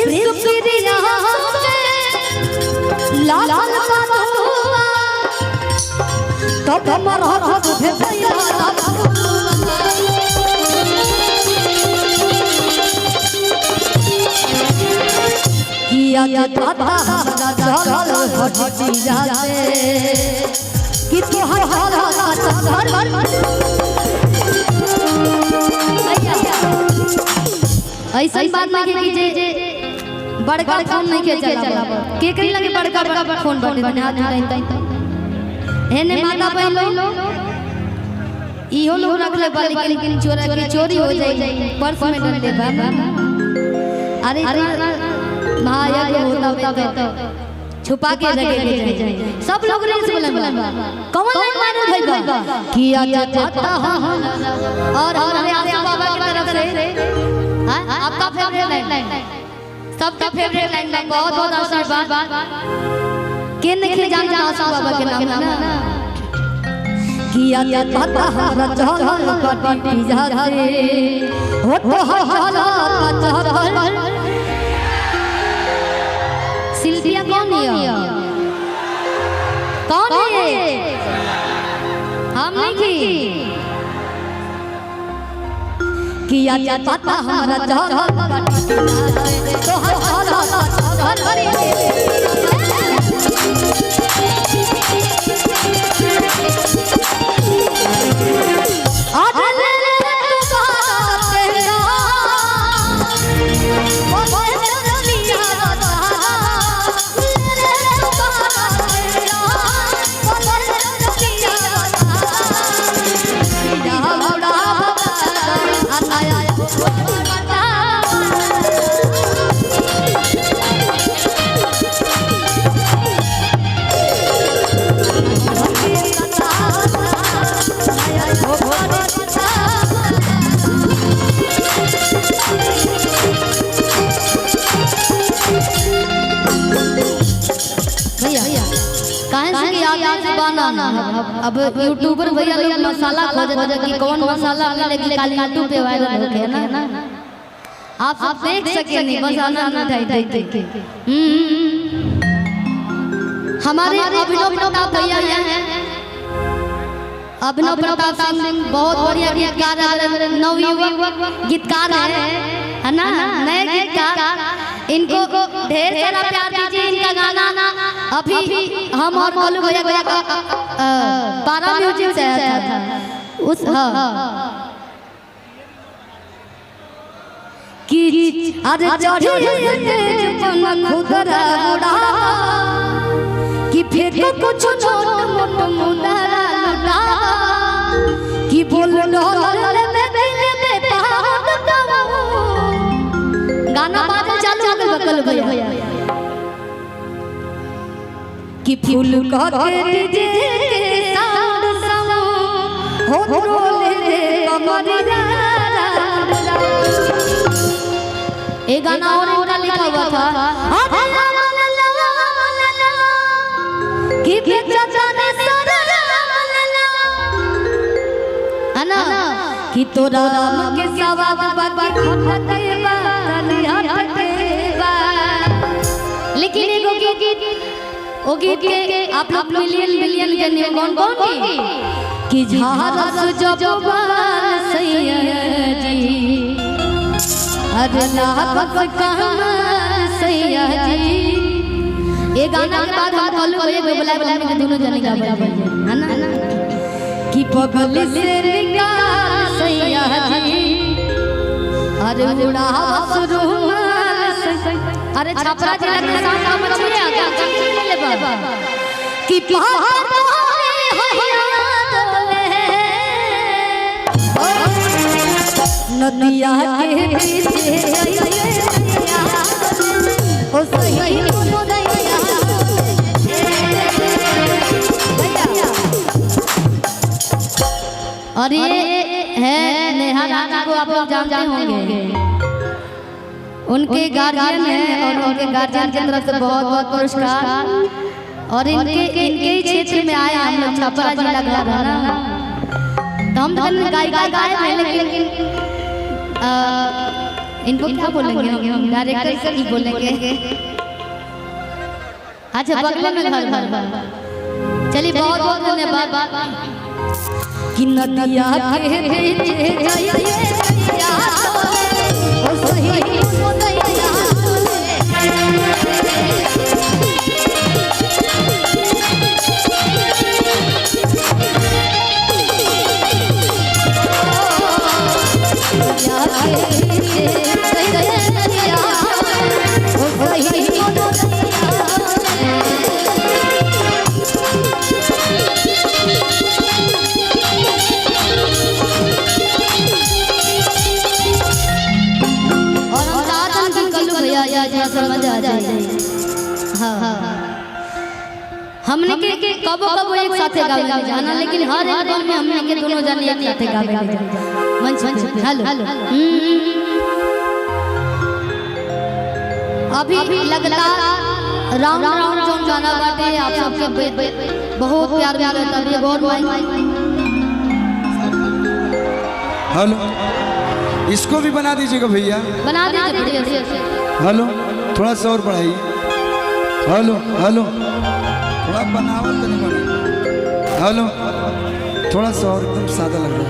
Prince Priya लाल बाबूआ तो कमर हाथ भेजैया किया दादा चल हटी जाते कि तो हर ऐसा बात नहीं कि जे बड़का फोन नहीं के चला के करी लगे बड़का फोन बटे बने हाथ में एने माता बहन लोग इहो लोग रख ले लेकिन चोरी हो जाई पर्स में डाल दे अरे भाया के होता तो छुपा के रखे जाए सब लोग रील्स बोले कौन लाइन मारल भाई बा किया जाता और हमारे आसिफ बाबा की तरफ से आपका फेवरेट लाइन सबका फेवरेट लाइन में बहुत बहुत आशीर्वाद के नहीं जानता आसिफ बाबा के नाम ना किया जाता हमारा चल पटी जाते हो तो हमारा चल सिल्विया कौन है कौन है हम नहीं किया जाता हमारा चल तो हमारा अब यूट्यूबर भैया लोग मसाला खोजते कि कौन मसाला मिलेगी काली यूट्यूब पे वायरल हो गया ना आप देख सके नहीं बस आनंद उठाई देख हमारे अभिनव प्रताप भैया हैं अभिनव प्रताप सिंह बहुत बढ़िया गीतकार नवयुवक गीतकार है ना नए गीतकार इनको ढेर सारा प्यार दीजिए इनका गाना अभी हम और गोलू भैया का पारा म्यूजिक से आया था उस कि अरे चढ़ी पन खुदरा उड़ा कि फिर कुछ छोट मोट मुंडरा लुटा कि बोल डोल में दिल में पहाड़ दबाओ गाना बाजे चालू हो गल बकल भैया कि फूल का के डीजे के साउंड समो हो रोले रे कमरिया ए गाना और इनका लिखा हुआ था कि चाचा ने सरा है ना कि तोरा राम के सवाब बाबा खटके बा लेकिन एगो गीत ओ गीत के आप लोग मिलियन बिलियन जने कौन की कि झारस जब सैया जी अरे लाख कहम सैया जी ये गाना के बाद हम कल को बुलाए के दोनों जने गावे है ना कि पगल से निकाल सैया जी अरे उड़ा शुरू अरे छपरा जिला के साथ काम मछली आ गया ले बाबा कि नदिया के पीछे ओ सही को दैया और ये है नेहा रानी को आप लोग जानते होंगे उनके गार्जियन हैं और उनके गार्जियन की तरफ से बहुत बहुत पुरस्कार और इनके ही क्षेत्र में आए हम लोग छपरा जिला का ना तो हम गाय हैं लेकिन इनको क्या बोलेंगे हम डायरेक्टर से ही बोलेंगे। अच्छा बगल में घर चलिए बहुत बहुत धन्यवाद। कि नदिया के बीच जाइए नदिया ओ सही नदिया समझ आ जाए। हाँ हमने के कबो कबो एक साथे गावे जाना, लेकिन हर एल्बम में हमने के दोनों जाने एक साथे गावे मंच पे। हेलो अभी लगातार राउंड राउंड जोन गाना बाटे आप सबके बहुत प्यार मिलता है। गौर भाई हेलो इसको भी बना दीजिएगा भैया, बना दीजिए। हेलो थोड़ा सा और बढ़ाइए। हेलो हेलो थोड़ा बनावट तो नहीं बढ़ाइए। हेलो थोड़ा सा और एकदम सादा लग रहा है।